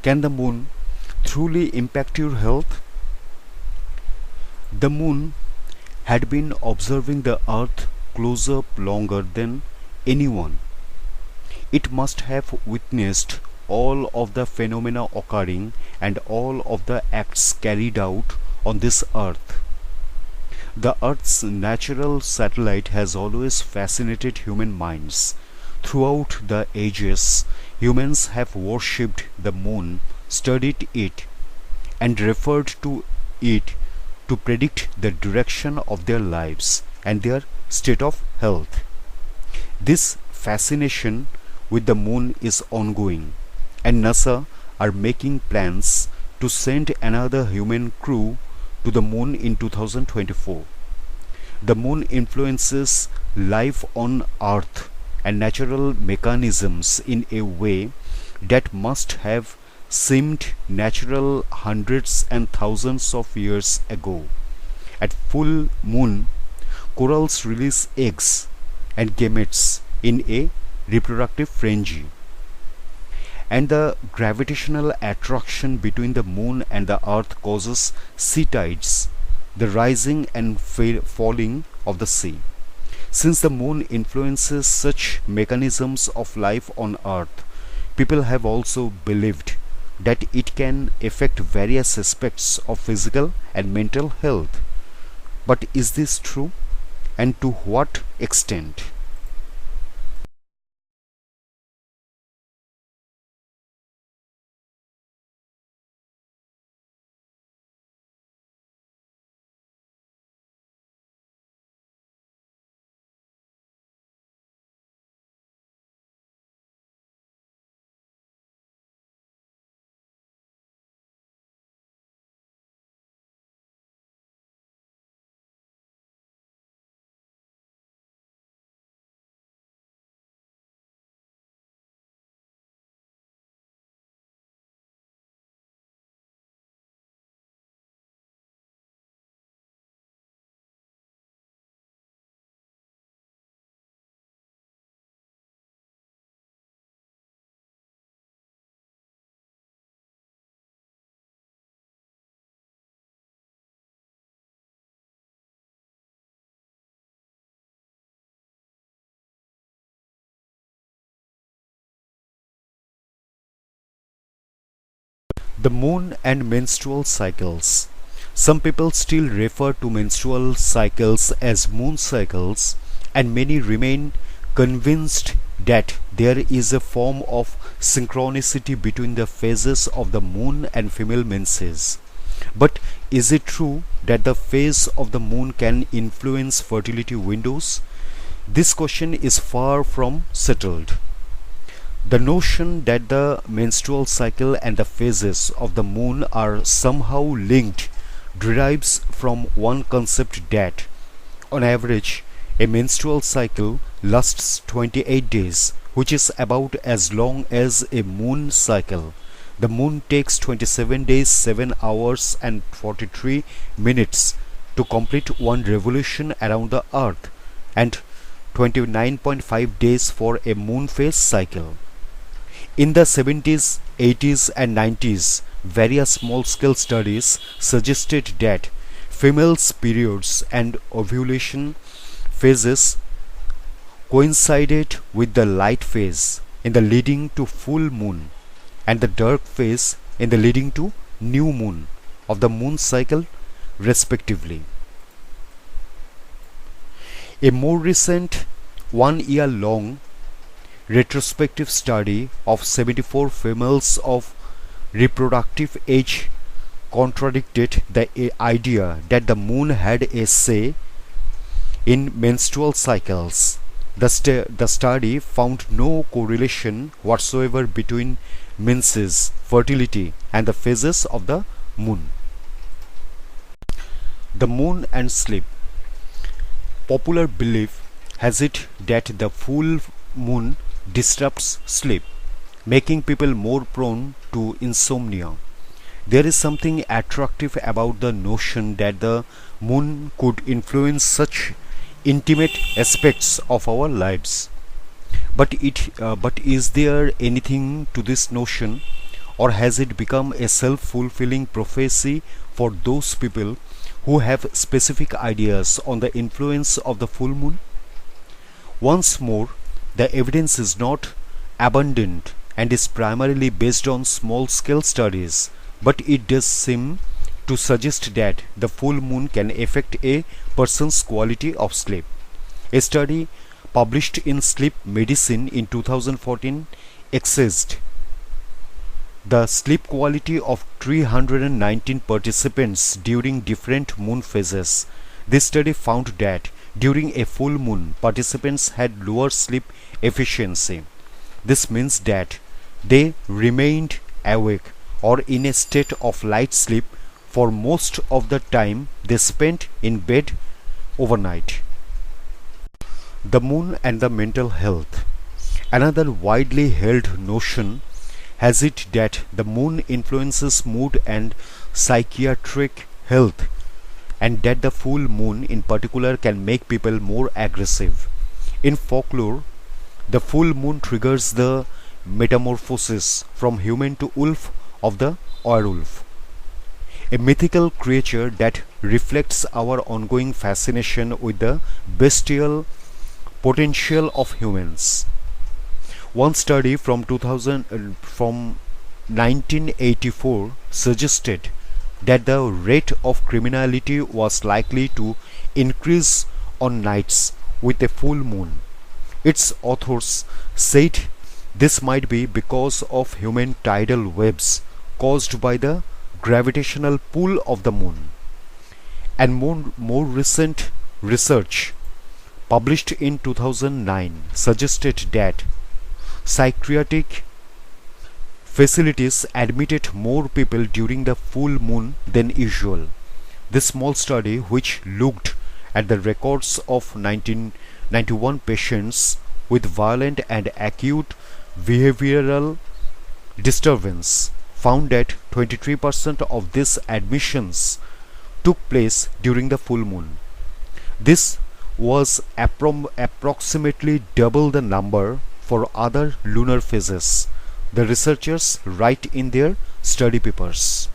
Can the moon truly impact your health? The moon had been observing the earth close up longer than anyone. It must have witnessed all of the phenomena occurring and all of the acts carried out on this earth. The Earth's natural satellite has always fascinated human minds. Throughout the ages, humans have worshipped the moon, studied it, and referred to it to predict the direction of their lives and their state of health. This fascination with the moon is ongoing, and NASA are making plans to send another human crew to the moon in 2024. The moon influences life on Earth and natural mechanisms in a way that must have seemed natural hundreds and thousands of years ago. At full moon, corals release eggs and gametes in a reproductive frenzy, and the gravitational attraction between the moon and the earth causes sea tides, the rising and falling of the sea. Since the moon influences such mechanisms of life on earth, people have also believed that it can affect various aspects of physical and mental health. But is this true, and to what extent? The moon and menstrual cycles. Some people still refer to menstrual cycles as moon cycles, and many remain convinced that there is a form of synchronicity between the phases of the moon and female menses. But is it true that the phase of the moon can influence fertility windows? This question is far from settled. The notion that the menstrual cycle and the phases of the moon are somehow linked derives from one concept that, on average, a menstrual cycle lasts 28 days, which is about as long as a moon cycle. The moon takes 27 days, 7 hours, and 43 minutes to complete one revolution around the earth, and 29.5 days for a moon phase cycle. In the 70s, 80s, and 90s, various small scale studies suggested that females' periods and ovulation phases coincided with the light phase in the leading to full moon and the dark phase in the leading to new moon of the moon cycle, respectively. A more recent 1 year long retrospective study of 74 females of reproductive age contradicted the idea that the moon had a say in menstrual cycles. The study found no correlation whatsoever between menses, fertility, and the phases of the moon. The moon and sleep. Popular belief has it that the full moon disrupts sleep, making people more prone to insomnia. There is something attractive about the notion that the moon could influence such intimate aspects of our lives. But is there anything to this notion, or has it become a self-fulfilling prophecy for those people who have specific ideas on the influence of the full moon? Once more, the evidence is not abundant and is primarily based on small-scale studies, but it does seem to suggest that the full moon can affect a person's quality of sleep. A study published in Sleep Medicine in 2014 assessed the sleep quality of 319 participants during different moon phases. This study found that during a full moon, participants had lower sleep efficiency. This means that they remained awake or in a state of light sleep for most of the time they spent in bed overnight. The moon and the mental health. Another widely held notion has it that the moon influences mood and psychiatric health, and that the full moon in particular can make people more aggressive. In folklore, the full moon triggers the metamorphosis from human to wolf of the werewolf, a mythical creature that reflects our ongoing fascination with the bestial potential of humans. One study from 1984 suggested that the rate of criminality was likely to increase on nights with a full moon. Its authors said this might be because of human tidal waves caused by the gravitational pull of the moon. And more recent research published in 2009 suggested that psychiatric facilities admitted more people during the full moon than usual. This small study, which looked at the records of 1991 patients with violent and acute behavioral disturbance, found that 23% of these admissions took place during the full moon. This was approximately double the number for other lunar phases, the researchers write in their study papers.